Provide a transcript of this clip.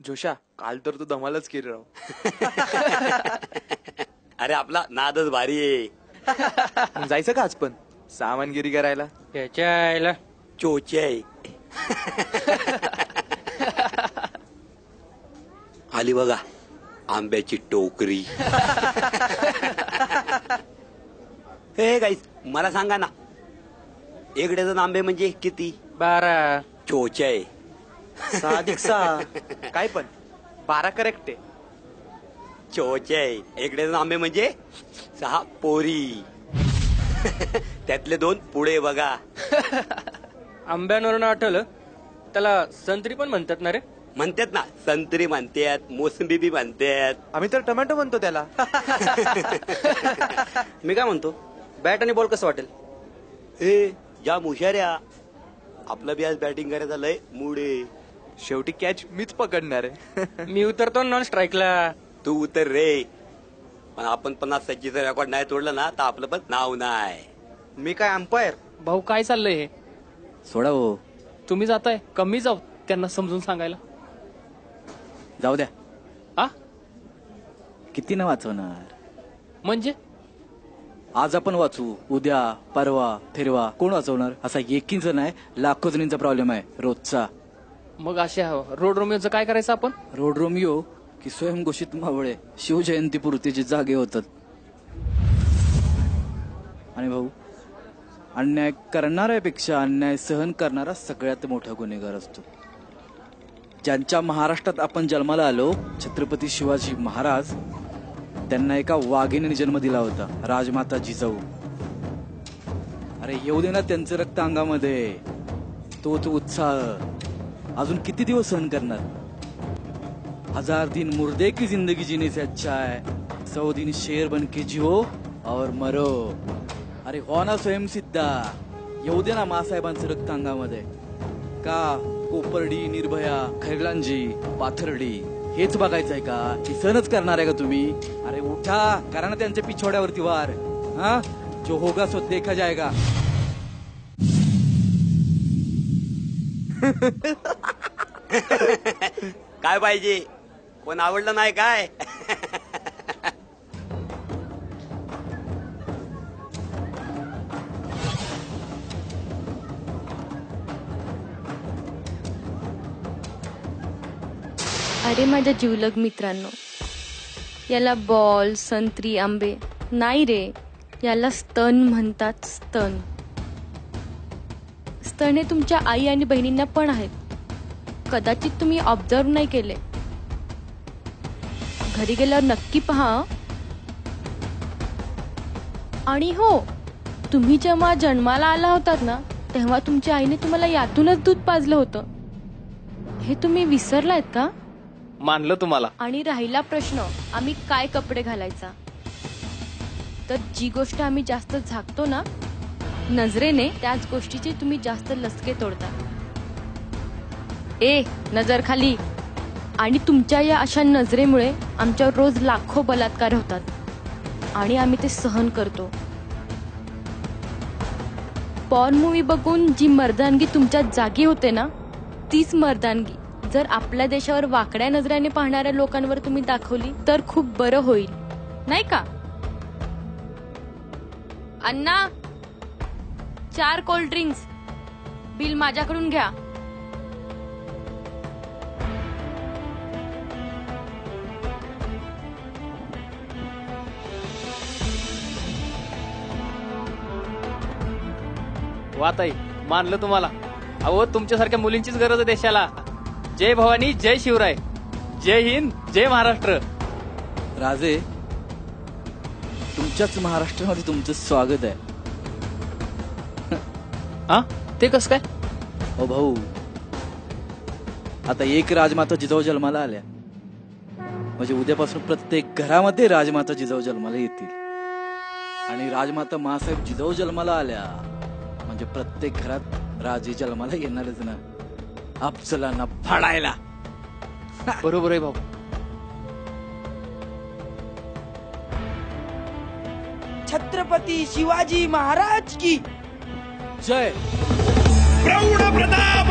जोशा, काल तर तू धमालच केली राव. अरे आपला नादच भारी आहे. मग जायचं का आज पण सामानगिरी करायला? त्याच्या चोचे आहे. आली बघा आंब्याची टोकरी. हे गाईस मला सांगा ना, एक डझन आंबे म्हणजे किती? 12. चोचे आहे. 6 काय पण 12 करेक्ट आहे. चोचे आहे. एक डझन आंबे म्हणजे 6 पोरी. त्यातले 2 पुढे बघा. आंब्यांवरून आठवलं, त्याला संत्री पण म्हणतात ना रे? म्हणतात ना, संत्री म्हणतात, मोसंबी बी म्हणतात. आम्ही तर टोमॅटो म्हणतो त्याला. मी काय म्हणतो, बॅट आणि बॉल कसं वाटेल? हे ज्या मुशाऱ्या, आपलं बी आज बॅटिंग करायचं लय मूड आहे. शेवटी कॅच मीच पकडणार आहे. मी उतरतो नॉन स्ट्राईकला. तू उतर रे, पण आपण 50 सज्जीचं रेकॉर्ड नाही तोडलं ना तर आपलं पण नाव नाही. मी काय अंपायर? भाऊ काय चाललंय हे? सोडा हो. तुम्ही जाताय, कमी जाऊ त्यांना समजून सांगायला. जाऊ द्या. आ किती न वाचवणार? म्हणजे आज आपण वाचू, उद्या परवा फिरवा कोण वाचवणार? असा एकीच नाही, लाखो जणींचा प्रॉब्लेम आहे रोजचा. मग अशा रोड रोमिओचं काय करायचं आपण? रोड रोमिओ की स्वयंघोषित मावळे शिवजयंतीपुरती जागे होतात. आणि भाऊ, अन्याय करणाऱ्यापेक्षा अन्याय सहन करणारा सगळ्यात मोठा गुन्हेगार असतो. ज्यांच्या महाराष्ट्रात आपण जन्माला आलो, छत्रपती शिवाजी महाराज, त्यांना एका वाघिणीने जन्म दिला होता, राजमाता जिजाऊ. अरे येऊ दे ना त्यांचं रक्त अंगामध्ये, तोच उत्साह. अजून किती दिवस सहन करणार? 1000 दिन मुर्दे की जिंदगी जीने से अच्छा है 100 दिन शेर बन के जियो और मरो. अरे हो ना स्वयंसिद्धा, येऊ दे ना मासाहेबांचं रक्त अंगामध्ये. का कोपर्डी, निर्भया, खैरलांजी, पाथर्डी हेच बघायचंय का? की सहनच करणार आहे का तुम्ही? अरे उठा, करा ना त्यांच्या पिछोड्यावरती वार. हा, जो होगा सो देखा जाएगा. काय पाहिजे? कोण आवडलं नाही काय? अरे माझ्या जिवलग मित्रांनो, याला बॉल, संत्री, आंबे नाही रे, याला स्तन म्हणतात. स्तन स्तन हे तुमच्या आई आणि बहिणींना पण आहेत. कदाचित तुम्ही ऑब्झर्व नाही केले. घरी गेल्यावर नक्की पहा. आणि हो, तुम्ही जेव्हा जन्माला आला होतात ना, तेव्हा तुमच्या आईने तुम्हाला यातूनच दूध पाजलं होतं. हे तुम्ही विसरलायत का? मानलं तुम्हाला. आणि राहिला प्रश्न, आम्ही काय कपडे घालायचा, तर जी गोष्ट आम्ही जास्त झाकतो ना नजरेने, त्याच गोष्टीचे तुम्ही जास्त लसके तोडता. ए नजर खाली. आणि तुमच्या या अशा नजरेमुळे आमच्यावर रोज लाखो बलात्कार होतात आणि आम्ही ते सहन करतो. पॉर्न मूवी बघून जी मर्दानगी तुमच्या जागी होते ना, तीच मर्दानगी जर आपल्या देशावर वाकड्या नजरेने पाहणाऱ्या लोकांवर तुम्ही दाखवली तर खूप बरं होईल, नाही का? अण्णा, 4 कोल्ड ड्रिंक्स, बिल माझ्याकडून घ्या. वाताई, मानलं तुम्हाला. अहो, तुमच्यासारख्या मुलींचीच गरज आहे देशाला. जय भवानी, जय शिवराय, जय हिंद, जय महाराष्ट्र. राजे, तुमच्याच महाराष्ट्रामध्ये तुमचं स्वागत आहे. हा, ते कसं काय? ओ भाऊ, आता एक राजमाता जिजाऊ जन्माला आल्या म्हणजे उद्यापासून प्रत्येक घरामध्ये राजमाता जिजाऊ जन्माला येतील. आणि राजमाता मासाहेब जिजाऊ जन्माला आल्या म्हणजे प्रत्येक घरात राजे जन्माला येणारच ना, अफजलांना फाडायला. बरोबर आहे भाऊ. छत्रपती शिवाजी महाराज की जय. प्रौढ प्रताप